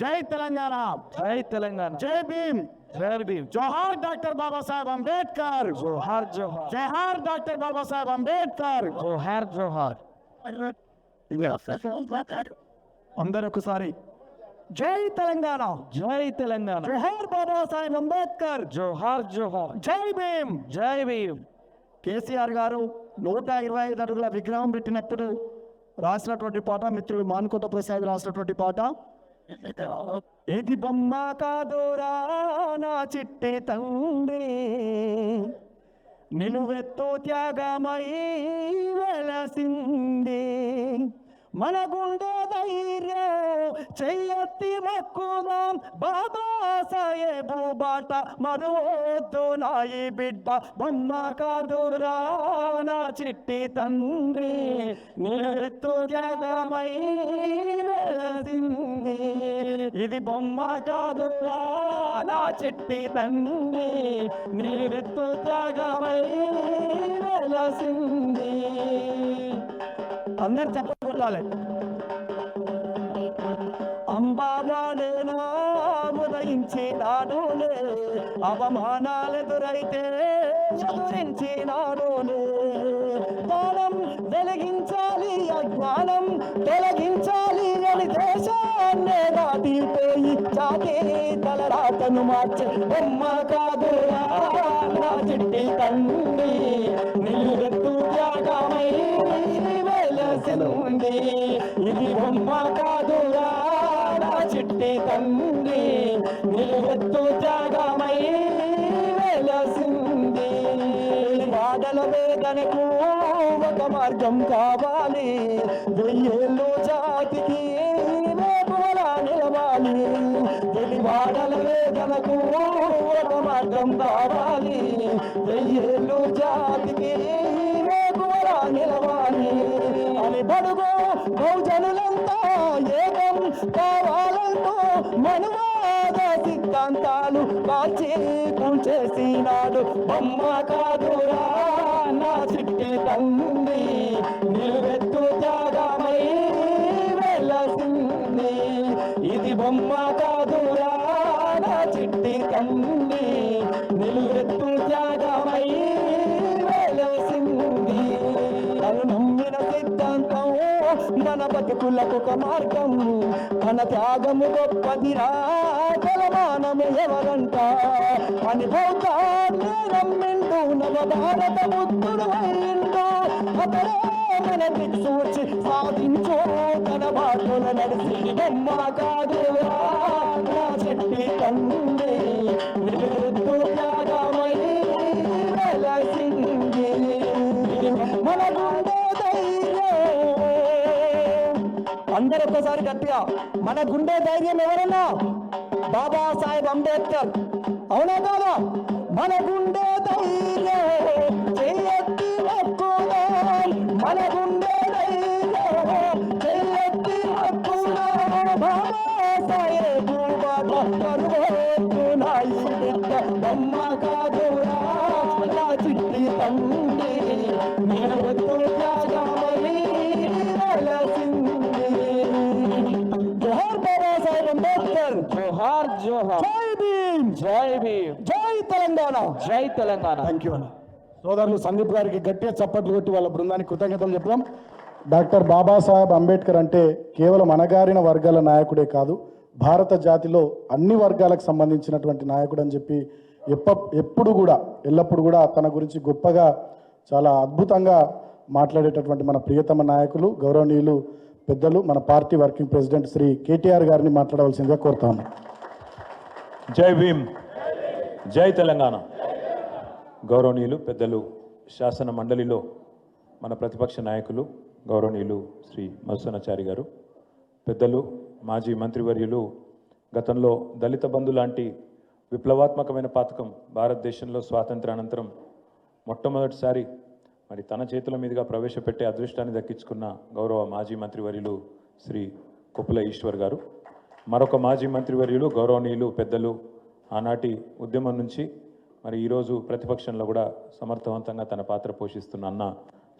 జై తెలంగాణ, జై తెలంగాణ, జై భీమ్, జై భీమ్. జోహార్ డాక్టర్ బాబాసాహెబ్ అంబేద్కర్, జోహార్ జోహార్. జోహార్ డాక్టర్ బాబాసాహెబ్ అంబేద్కర్, జోహార్ జోహార్. అందరూ ఒకసారి జై తెలంగాణ, జై తెలంగాణ, జోహార్ బాబాసాహెబ్ అంబేద్కర్, జోహార్ జోహార్, జై భీమ్, జై భీమ్. కేసీఆర్ గారు 125 అడుగుల విగ్రహం పెట్టినప్పుడు రాసినటువంటి పాట, మిత్రుడు మానుకోట ప్రసాద్ రాసినటువంటి పాట. ఏది బొమ్మ కాదురా నా చిట్టి తండ్రి, నిలువెత్తు త్యాగమై వెలసింది, మన గుండె ధైర్యం చెయ్యెత్తి మొక్కుదాం, బాబా సాహెబు బాట మరొద్దు నాయి బిడ్డ. బొమ్మ కాదురా నా చిట్టి తండ్రి, నిలువెత్తు త్యాగమై వెలసింది, ఇది బొమ్మ కాదురా నా చిట్టి తండ్రి, నిలువెత్తు త్యాగమై వెలసింది. అందరు చెప్పాలి. అంబాబాడేనా ఉదయించినాడులే, అవమానాలెదురైతే ఎదురించినాడులే, జ్ఞానం వెలిగించాలి అజ్ఞానం తొలగించాలి అని దేశాన్నే దాటిపోయి జాతి తలరాతను మార్చే బొమ్మ కాదురా నా చిట్టి తండ్రి, నిలువెత్తు త్యాగమై వెలసింది, ఇది బొమ్మ కాదురా నా చిట్టి తండ్రి, నిలువెత్తు త్యాగమై వెలసింది. వాడల వేదనకు ఒక మార్గం కావాలి, 1000 ఏళ్ళు జాతికి రేపులా నిలవాలి. వాడల వేదనకు ఒక మార్గం కావాలి, 1000 ఏళ్ళు జాతికి రేపులా నిలవాలి అని బడుగు బహుజనులంతా ఏకం కావాలంటూ మనువాద సిద్ధాంతాలు కాల్చి కూల్చేసినాడు. బొమ్మ కాదురా నా చిట్టి తండ్రి, నిలువెత్తు త్యాగమై వెలసింది, ఇది బొమ్మ కాదురా నా చిట్టి తండ్రి, నిలువెత్తు త్యాగమై వెలసింది. తను నమ్మిన సిద్ధాంతం మన బతుకులకు ఒక మార్గం, మన త్యాగము గొప్పదిరా కొలమానము ఎవరంట అని బౌద్ధాన్ని నమ్మిండు, నవ భారత బుద్ధుడు అయిండు, అతడే మన దిక్సూచి సాధించో తన బాటల నడిచి. బొమ్మ కాదురా నా చిట్టి తండ్రి, నిలువెత్తు త్యాగమై వెలసింది, మన గుండె ధైర్యం. అందరూ ఒక్కసారి గట్టిగా, మన గుండె ధైర్యం ఎవరన్నా? బాబాసాహెబ్ అంబేద్కర్. అవునా కాదా? మన గుండె ధైర్యం చెయ్యెత్తి మొక్కుదాం, మన గుండె ధైర్యం చెయ్యెత్తి మొక్కుదాం, బాబాసాహెబు బాట మరొద్దు నాయి బిడ్డ. బొమ్మ కాదురా నా చిట్టి తండ్రి, నిలువెత్తు త్యాగమై వెలసింది. జోహార్ బాబాసాహెబ్ అంబేద్కర్, జోహార్ జోహార్. జై భీమ్, జై భీమ్, జై తెలంగాణ, జై తెలంగాణ. థ్యాంక్ యూ అన్న. సోదరులు సందీప్ గారికి గట్టిగా చప్పట్లు కొట్టి వాళ్ళ బృందానికి కృతజ్ఞతలు చెప్తాం. డాక్టర్ బాబాసాహెబ్ అంబేద్కర్ అంటే కేవలం అణగారిన వర్గాల నాయకుడే కాదు, భారత జాతిలో అన్ని వర్గాలకు సంబంధించినటువంటి నాయకుడు అని చెప్పి ఎప్పుడు కూడా ఎల్లప్పుడు కూడా తన గురించి గొప్పగా చాలా అద్భుతంగా మాట్లాడేటటువంటి మన ప్రియతమ నాయకులు గౌరవనీయులు పెద్దలు మన party working president Shri KTR గారిని మాట్లాడవలసిందిగా కోరుతాను. జై భీమ్, జై తెలంగాణ. గౌరవనీయులు పెద్దలు శాసన మండలిలో మన ప్రతిపక్ష నాయకులు గౌరవనీయులు శ్రీ మధుసూదనాచారి గారు, పెద్దలు మాజీ మంత్రివర్యులు, గతంలో దళిత బంధు లాంటి విప్లవాత్మకమైన పథకం భారతదేశంలో స్వాతంత్రానంతరం మొట్టమొదటిసారి మరి తన చేతుల మీదుగా ప్రవేశపెట్టే అదృష్టాన్ని దక్కించుకున్న గౌరవ మాజీ మంత్రివర్యులు శ్రీ కొప్పుల ఈశ్వర్ గారు, మరొక మాజీ మంత్రివర్యులు గౌరవనీయులు పెద్దలు ఆనాటి ఉద్యమం నుంచి మరి ఈరోజు ప్రతిపక్షంలో కూడా సమర్థవంతంగా తన పాత్ర పోషిస్తున్న అన్న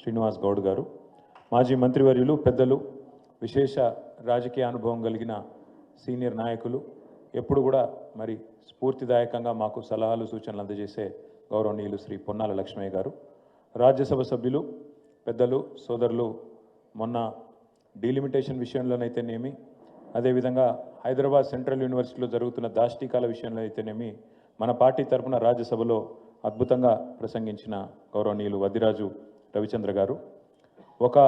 శ్రీనివాస్ గౌడ్ గారు, మాజీ మంత్రివర్యులు పెద్దలు విశేష రాజకీయ అనుభవం కలిగిన సీనియర్ నాయకులు, ఎప్పుడు కూడా మరి స్ఫూర్తిదాయకంగా మాకు సలహాలు సూచనలు అందజేసే గౌరవనీయులు శ్రీ పొన్నాల లక్ష్మయ్య గారు, రాజ్యసభ సభ్యులు పెద్దలు సోదరులు, మొన్న డీలిమిటేషన్ విషయంలోనైతేనేమి, అదేవిధంగా హైదరాబాద్ సెంట్రల్ యూనివర్సిటీలో జరుగుతున్న దాష్టీకాల విషయంలో అయితేనేమి మన పార్టీ తరఫున రాజ్యసభలో అద్భుతంగా ప్రసంగించిన గౌరవనీయులు వద్దిరాజు రవిచంద్ర గారు, ఒక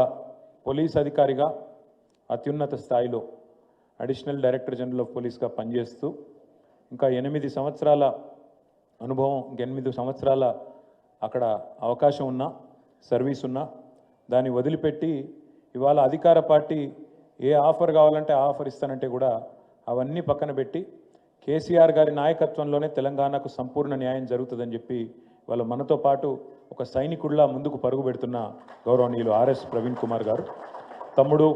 పోలీస్ అధికారిగా అత్యున్నత స్థాయిలో అడిషనల్ డైరెక్టర్ జనరల్ ఆఫ్ పోలీస్గా పనిచేస్తూ ఇంకా 8 సంవత్సరాల అనుభవం, 8 సంవత్సరాల అక్కడ అవకాశం ఉన్నా, సర్వీస్ ఉన్నా దాన్ని వదిలిపెట్టి ఇవాళ అధికార పార్టీ ఏ ఆఫర్ కావాలంటే ఆ ఆఫర్ ఇస్తానంటే కూడా అవన్నీ పక్కన పెట్టి కేసీఆర్ గారి నాయకత్వంలోనే తెలంగాణకు సంపూర్ణ న్యాయం జరుగుతుందని చెప్పి వాళ్ళ మనతో పాటు ఒక సైనికుడిలా ముందుకు పరుగు పెడుతున్న గౌరవనీయులు ఆర్ఎస్ ప్రవీణ్ కుమార్ గారు, తమ్ముడు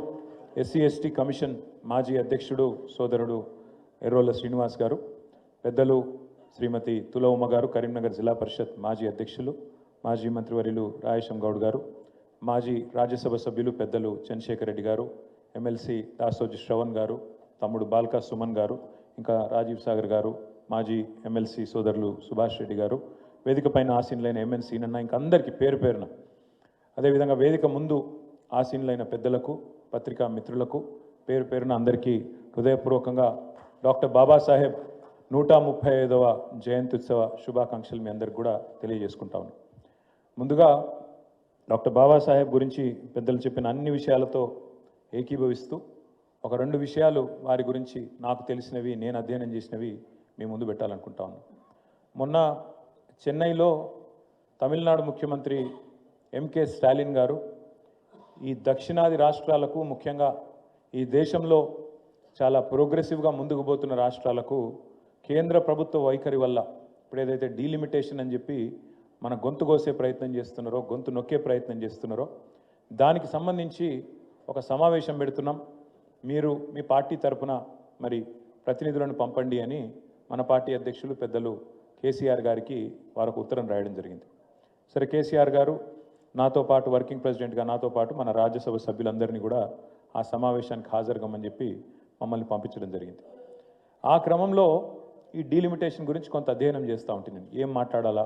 ఎస్సీ ఎస్టీ కమిషన్ మాజీ అధ్యక్షుడు సోదరుడు ఎర్రోల శ్రీనివాస్ గారు, పెద్దలు శ్రీమతి తుల ఉమ గారు, కరీంనగర్ జిల్లా పరిషత్ మాజీ అధ్యక్షులు, మాజీ మంత్రివర్యులు రాయేశం గౌడ్ గారు, మాజీ రాజ్యసభ సభ్యులు పెద్దలు చంద్రశేఖర్ రెడ్డి గారు, ఎమ్మెల్సీ దాసోజి శ్రవణ్ గారు, తమ్ముడు బాల్కా సుమన్ గారు, ఇంకా రాజీవ్ సాగర్ గారు, మాజీ ఎమ్మెల్సీ సోదరులు సుభాష్ రెడ్డి గారు, వేదిక పైన ఆసీనులైన ఎంఎన్సీ నన్న ఇంకా అందరికీ పేరు పేరున, అదేవిధంగా వేదిక ముందు ఆసీనులైన పెద్దలకు, పత్రికా మిత్రులకు పేరు పేరున అందరికీ హృదయపూర్వకంగా డాక్టర్ బాబాసాహెబ్ 135వ జయంత్యుత్సవ శుభాకాంక్షలు మీ అందరికి కూడా తెలియజేసుకుంటాను. ముందుగా డాక్టర్ బాబాసాహెబ్ గురించి పెద్దలు చెప్పిన అన్ని విషయాలతో ఏకీభవిస్తూ ఒక 2 విషయాలు వారి గురించి నాకు తెలిసినవి, నేను అధ్యయనం చేసినవి మీ ముందు పెట్టాలనుకుంటాను. మొన్న చెన్నైలో తమిళనాడు ముఖ్యమంత్రి ఎంకే స్టాలిన్ గారు ఈ దక్షిణాది రాష్ట్రాలకు, ముఖ్యంగా ఈ దేశంలో చాలా ప్రోగ్రెసివ్గా ముందుకు పోతున్న రాష్ట్రాలకు కేంద్ర ప్రభుత్వ వైఖరి వల్ల ఇప్పుడు ఏదైతే డీలిమిటేషన్ అని చెప్పి మన గొంతు కోసే ప్రయత్నం చేస్తున్నారో, గొంతు నొక్కే ప్రయత్నం చేస్తున్నారో దానికి సంబంధించి ఒక సమావేశం పెడుతున్నాం, మీరు మీ పార్టీ తరఫున మరి ప్రతినిధులను పంపండి అని మన పార్టీ అధ్యక్షులు పెద్దలు కేసీఆర్ గారికి వారికి ఉత్తరం రాయడం జరిగింది. సరే, కేసీఆర్ గారు నాతో పాటు వర్కింగ్ ప్రెసిడెంట్గా నాతో పాటు మన రాజ్యసభ సభ్యులందరినీ కూడా ఆ సమావేశానికి హాజరుగమ్మని చెప్పి మమ్మల్ని పంపించడం జరిగింది. ఆ క్రమంలో ఈ డీలిమిటేషన్ గురించి కొంత అధ్యయనం చేస్తూ ఉంటుంది. ఏం మాట్లాడాలా,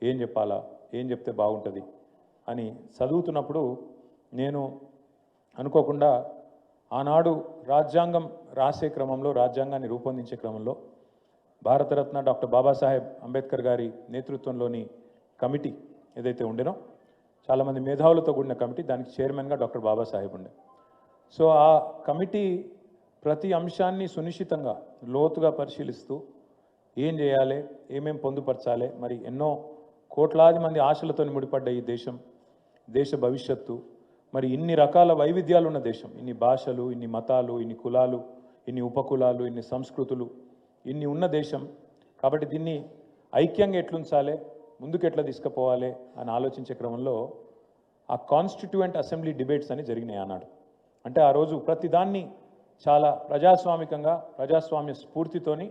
ఏం చెప్పాలా, ఏం చెప్తే బాగుంటుంది అని చదువుతున్నప్పుడు నేను అనుకోకుండా ఆనాడు రాజ్యాంగం రాసే క్రమంలో, రాజ్యాంగాన్ని రూపొందించే క్రమంలో భారతరత్న డాక్టర్ బాబాసాహెబ్ అంబేద్కర్ గారి నేతృత్వంలోని కమిటీ ఏదైతే ఉండేనో, చాలామంది మేధావులతో కూడిన కమిటీ, దానికి చైర్మన్గా డాక్టర్ బాబాసాహెబ్ ఉండే. సో ఆ కమిటీ ప్రతి అంశాన్ని సునిశ్చితంగా లోతుగా పరిశీలిస్తూ ఏం చేయాలి, ఏమేం పొందుపరచాలి, మరి ఎన్నో కోట్లాది మంది ఆశలతో ముడిపడ్డ ఈ దేశం, దేశ భవిష్యత్తు, మరి ఇన్ని రకాల వైవిధ్యాలు ఉన్న దేశం, ఇన్ని భాషలు, ఇన్ని మతాలు, ఇన్ని కులాలు, ఇన్ని ఉపకులాలు, ఇన్ని సంస్కృతులు, ఇన్ని ఉన్న దేశం కాబట్టి దీన్ని ఐక్యంగా ఎట్లుంచాలి, ముందుకు ఎట్లా తీసుకుపోవాలి అని ఆలోచించే క్రమంలో ఆ కాన్స్టిట్యూయెంట్ అసెంబ్లీ డిబేట్స్ అని జరిగినాయి ఆనాడు. అంటే ఆ రోజు ప్రతిదాన్ని చాలా ప్రజాస్వామికంగా, ప్రజాస్వామ్య స్ఫూర్తితోని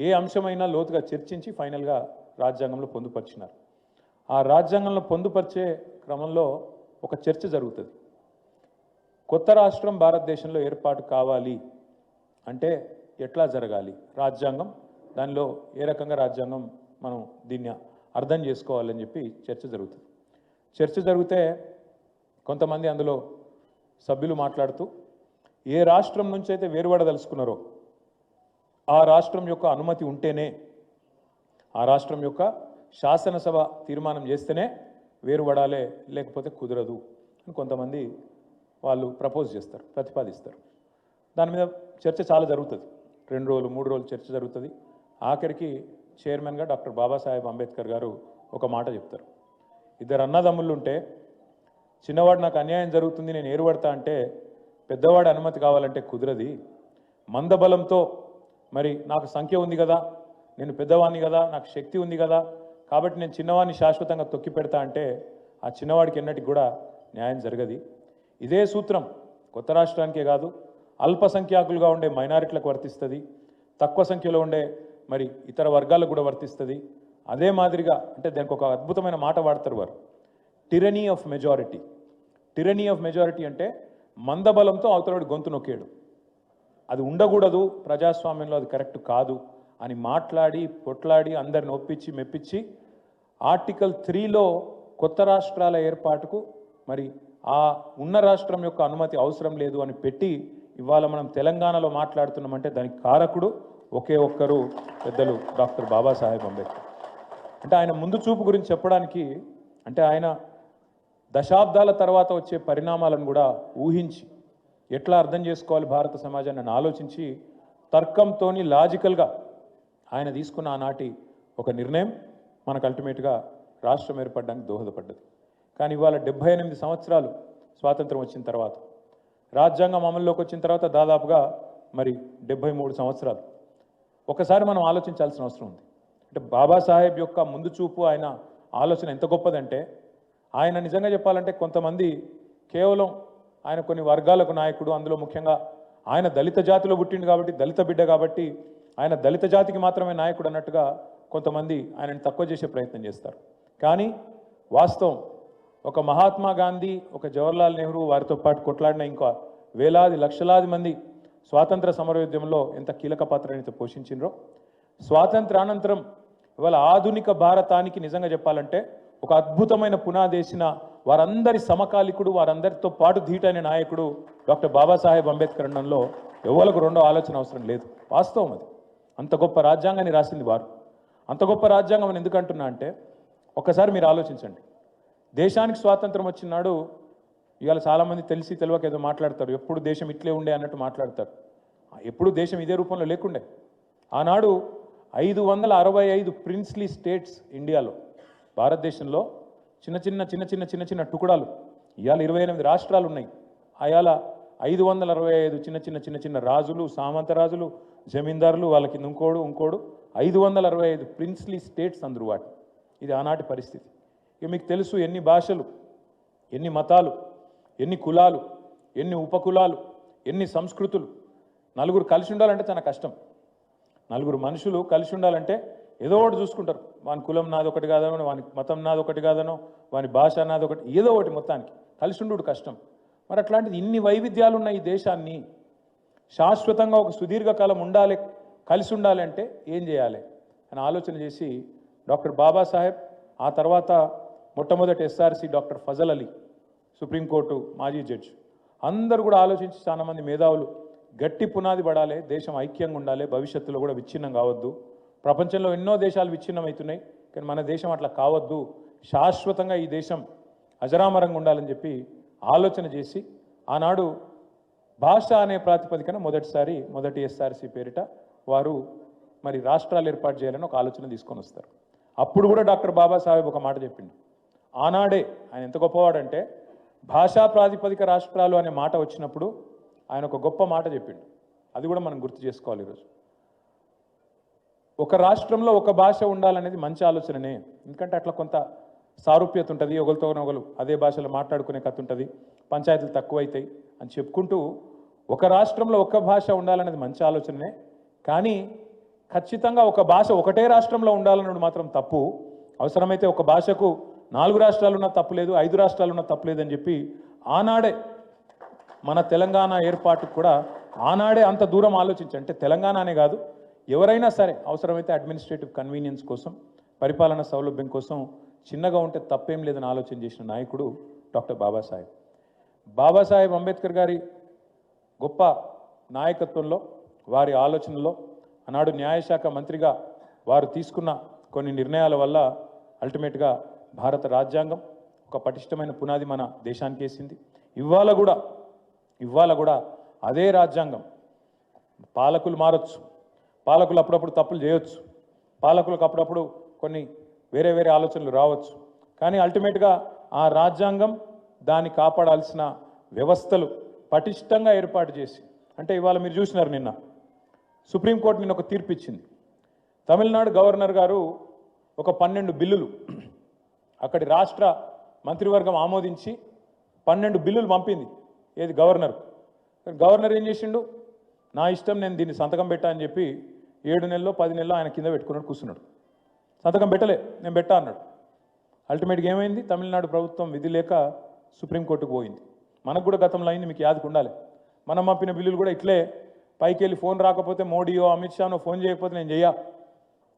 ఏ అంశమైనా లోతుగా చర్చించి ఫైనల్గా రాజ్యాంగంలో పొందుపరిచినారు. ఆ రాజ్యాంగంలో పొందుపరిచే క్రమంలో ఒక చర్చ జరుగుతుంది. కొత్త రాష్ట్రం భారతదేశంలో ఏర్పాటు కావాలి అంటే ఎట్లా జరగాలి, రాజ్యాంగం దానిలో ఏ రకంగా రాజ్యాంగం మనం దీన్ని అర్థం చేసుకోవాలని చెప్పి చర్చ జరుగుతుంది. చర్చ జరిగితే కొంతమంది అందులో సభ్యులు మాట్లాడుతూ ఏ రాష్ట్రం నుంచి అయితే వేరుపడదలుచుకున్నారో ఆ రాష్ట్రం యొక్క అనుమతి ఉంటేనే, ఆ రాష్ట్రం యొక్క శాసనసభ తీర్మానం చేస్తేనే వేరుపడాలే, లేకపోతే కుదరదు అని కొంతమంది వాళ్ళు ప్రపోజ్ చేస్తారు, ప్రతిపాదిస్తారు. దాని మీద చర్చ చాలా జరుగుతుంది, 2 రోజులు 3 రోజులు చర్చ జరుగుతుంది. ఆఖరికి చైర్మన్గా డాక్టర్ బాబాసాహెబ్ అంబేద్కర్ గారు ఒక మాట చెప్తారు. 2 అన్నదమ్ముళ్ళు ఉంటే చిన్నవాడు నాకు అన్యాయం జరుగుతుంది, నేను ఏరుపడతా అంటే పెద్దవాడి అనుమతి కావాలంటే కుదరది, మందబలంతో మరి నాకు సంఖ్య ఉంది కదా, నేను పెద్దవాడిని కదా, నాకు శక్తి ఉంది కదా, కాబట్టి నేను చిన్నవాడిని శాశ్వతంగా తొక్కి పెడతా అంటే ఆ చిన్నవాడికి ఎన్నటికి కూడా న్యాయం జరగది. ఇదే సూత్రం కొత్త రాష్ట్రానికే కాదు, అల్పసంఖ్యాకులుగా ఉండే మైనారిటీలకు వర్తిస్తుంది, తక్కువ సంఖ్యలో ఉండే మరి ఇతర వర్గాలకు కూడా వర్తిస్తుంది. అదే మాదిరిగా అంటే దానికి ఒక అద్భుతమైన మాట వాడతారు వారు, టిరనీ ఆఫ్ మెజారిటీ. టిరనీ ఆఫ్ మెజారిటీ అంటే మందబలంతో అవతలవాడి గొంతు నొక్కేడు. అది ఉండకూడదు, ప్రజాస్వామ్యంలో అది కరెక్ట్ కాదు అని మాట్లాడి పొట్లాడి అందరిని ఒప్పించి మెప్పించి ఆర్టికల్ 3లో కొత్త రాష్ట్రాల ఏర్పాటుకు మరి ఆ ఉన్న రాష్ట్రం యొక్క అనుమతి అవసరం లేదు అని పెట్టి ఇవాళ మనం తెలంగాణలో మాట్లాడుతున్నామంటే దానికి కారకుడు ఒకే ఒక్కరు, పెద్దలు డాక్టర్ బాబాసాహెబ్ అంబేద్కర్. అంటే ఆయన ముందు చూపు గురించి చెప్పడానికి, అంటే ఆయన దశాబ్దాల తర్వాత వచ్చే పరిణామాలను కూడా ఊహించి ఎట్లా అర్థం చేసుకోవాలి భారత సమాజాన్ని ఆలోచించి తర్కంతో లాజికల్గా ఆయన తీసుకున్న ఆనాటి ఒక నిర్ణయం మనకు అల్టిమేట్గా రాష్ట్రం ఏర్పడడానికి దోహదపడ్డది. కానీ ఇవాళ 78 సంవత్సరాలు స్వాతంత్రం వచ్చిన తర్వాత, రాజ్యాంగం అమల్లోకి వచ్చిన తర్వాత దాదాపుగా మరి 73 సంవత్సరాలు. ఒకసారి మనం ఆలోచించాల్సిన అవసరం ఉంది. అంటే బాబాసాహెబ్ యొక్క ముందు చూపు, ఆయన ఆలోచన ఎంత గొప్పదంటే, ఆయన నిజంగా చెప్పాలంటే కొంతమంది కేవలం ఆయన కొన్ని వర్గాలకు నాయకుడు, అందులో ముఖ్యంగా ఆయన దళిత జాతిలో పుట్టిండు కాబట్టి, దళిత బిడ్డ కాబట్టి ఆయన దళిత జాతికి మాత్రమే నాయకుడు అన్నట్టుగా కొంతమంది ఆయనని తక్కువ చేసే ప్రయత్నం చేస్తారు. కానీ వాస్తవం ఒక మహాత్మా గాంధీ, ఒక జవహర్లాల్ నెహ్రూ, వారితో పాటు కొట్లాడిన ఇంకా వేలాది లక్షలాది మంది స్వాతంత్ర సమరోద్యమంలో ఎంత కీలక పాత్రని పోషించినరో, స్వాతంత్రానంతరం ఇవాళ ఆధునిక భారతానికి నిజంగా చెప్పాలంటే ఒక అద్భుతమైన పునాదేసిన వారందరి సమకాలికుడు, వారందరితో పాటు ధీటైన నాయకుడు డాక్టర్ బాబాసాహెబ్ అంబేద్కర్ అనడంలో ఎవరికి రెండో ఆలోచన అవసరం లేదు. వాస్తవం అది. అంత గొప్ప రాజ్యాంగాన్ని రాసింది వారు. అంత గొప్ప రాజ్యాంగం అని ఎందుకు అంటున్నా అంటే, ఒక్కసారి మీరు ఆలోచించండి. దేశానికి స్వాతంత్రం వచ్చినాడు ఇవాళ చాలామంది తెలిసి తెలియక ఏదో మాట్లాడతారు, ఎప్పుడు దేశం ఇట్లే ఉండే అన్నట్టు మాట్లాడతారు. ఎప్పుడు దేశం ఇదే రూపంలో లేకుండే. ఆనాడు 565 ప్రిన్స్లీ స్టేట్స్ ఇండియాలో, భారతదేశంలో చిన్న చిన్న టుకుడాలు. ఇవాళ 28 రాష్ట్రాలు ఉన్నాయి. అయాల 565 చిన్న చిన్న రాజులు, సామంత రాజులు, జమీందారులు, వాళ్ళకి ఇంకోడు 565 ప్రిన్స్లీ స్టేట్స్ అందరు వాటి. ఇది ఆనాటి పరిస్థితి. ఇక మీకు తెలుసు ఎన్ని భాషలు, ఎన్ని మతాలు, ఎన్ని కులాలు, ఎన్ని ఉపకులాలు, ఎన్ని సంస్కృతులు. నలుగురు కలిసి ఉండాలంటే చాలా కష్టం. నలుగురు మనుషులు కలిసి ఉండాలంటే ఏదో ఒకటి చూసుకుంటారు. వాని కులం నాది ఒకటి కాదనో, వాని మతం నాది ఒకటి కాదనో, వాని భాష నాది ఒకటి, ఏదో ఒకటి మొత్తానికి కలిసి ఉండు కష్టం. మరి అట్లాంటిది ఇన్ని వైవిధ్యాలు ఉన్న ఈ దేశాన్ని శాశ్వతంగా ఒక సుదీర్ఘకాలం ఉండాలి, కలిసి ఉండాలి అంటే ఏం చేయాలి అని ఆలోచన చేసి డాక్టర్ బాబాసాహెబ్, ఆ తర్వాత మొట్టమొదటి SRC doctor Fazal Ali, supreme court మాజీ జడ్జి, అందరూ కూడా ఆలోచించి చాలామంది మేధావులు గట్టి పునాది పడాలి, దేశం ఐక్యంగా ఉండాలి, భవిష్యత్తులో కూడా విచ్ఛిన్నం కావద్దు. ప్రపంచంలో ఎన్నో దేశాలు విచ్ఛిన్నం అవుతున్నాయి, కానీ మన దేశం అట్లా కావద్దు, శాశ్వతంగా ఈ దేశం అజరామరంగా ఉండాలని చెప్పి ఆలోచన చేసి ఆనాడు భాష అనే ప్రాతిపదికన మొదటి ఎస్ఆర్సి పేరిట వారు మరి రాష్ట్రాలు ఏర్పాటు చేయాలని ఒక ఆలోచన తీసుకొని వస్తారు. అప్పుడు కూడా డాక్టర్ బాబాసాహెబ్ ఒక మాట చెప్పిండు. ఆనాడే ఆయన ఎంత గొప్పవాడంటే, భాషా ప్రాతిపదిక రాష్ట్రాలు అనే మాట వచ్చినప్పుడు ఆయన ఒక గొప్ప మాట చెప్పిండు. అది కూడా మనం గుర్తు చేసుకోవాలి ఈరోజు. ఒక రాష్ట్రంలో ఒక భాష ఉండాలనేది మంచి ఆలోచననే, ఎందుకంటే అట్లా కొంత సారూప్యత ఉంటుంది, ఒకరితో ఒకరు అదే భాషలో మాట్లాడుకునే కథ ఉంటుంది, పంచాయతీలు తక్కువైతాయి అని చెప్పుకుంటూ ఒక రాష్ట్రంలో ఒక భాష ఉండాలనేది మంచి ఆలోచననే. కానీ ఖచ్చితంగా ఒక భాష ఒకటే రాష్ట్రంలో ఉండాలన్నది మాత్రం తప్పు. అవసరమైతే ఒక భాషకు 4 రాష్ట్రాలు ఉన్న తప్పులేదు, 5 రాష్ట్రాలు ఉన్న తప్పులేదని చెప్పి ఆనాడే మన తెలంగాణ ఏర్పాటుకు కూడా ఆనాడే అంత దూరం ఆలోచించి, అంటే తెలంగాణనే కాదు ఎవరైనా సరే అవసరమైతే అడ్మినిస్ట్రేటివ్ కన్వీనియన్స్ కోసం, పరిపాలన సౌలభ్యం కోసం చిన్నగా ఉంటే తప్పేం లేదని ఆలోచన చేసిన నాయకుడు డాక్టర్ బాబాసాహెబ్. బాబాసాహెబ్ అంబేద్కర్ గారి గొప్ప నాయకత్వంలో, వారి ఆలోచనలో ఆనాడు న్యాయశాఖ మంత్రిగా వారు తీసుకున్న కొన్ని నిర్ణయాల వల్ల అల్టిమేట్గా భారత రాజ్యాంగం ఒక పటిష్టమైన పునాది మన దేశానికి వేసింది. ఇవాళ కూడా అదే రాజ్యాంగం, పాలకులు మారచ్చు, పాలకులు అప్పుడప్పుడు తప్పులు చేయొచ్చు, పాలకులకు అప్పుడప్పుడు కొన్ని వేరే ఆలోచనలు రావచ్చు, కానీ అల్టిమేట్గా ఆ రాజ్యాంగం దాన్ని కాపాడాల్సిన వ్యవస్థలు పటిష్టంగా ఏర్పాటు చేసి, అంటే ఇవాళ మీరు చూసినారు నిన్న సుప్రీంకోర్టు నిన్న ఒక తీర్పు ఇచ్చింది. తమిళనాడు గవర్నర్ గారు ఒక 12 బిల్లులు అక్కడి రాష్ట్ర మంత్రివర్గం ఆమోదించి 12 బిల్లులు పంపింది. ఏది గవర్నర్ గవర్నర్ ఏం చేసిండు, నా ఇష్టం నేను దీన్ని సంతకం పెట్టా అని చెప్పి 7 నెలల్లో 10 నెలల్లో ఆయన కింద పెట్టుకున్నాడు, కూర్చున్నాడు. సంతకం పెట్టలే, నేను పెట్టా అన్నాడు. అల్టిమేట్గా ఏమైంది, తమిళనాడు ప్రభుత్వం విధి లేక సుప్రీంకోర్టుకు పోయింది. మనకు కూడా గతంలో అయింది, మీకు యాదకు ఉండాలి. మనం పంపిన బిల్లులు కూడా ఇట్లే పైకి వెళ్ళి ఫోన్ రాకపోతే మోడీయో అమిత్ షానో ఫోన్ చేయకపోతే నేను చెయ్యా,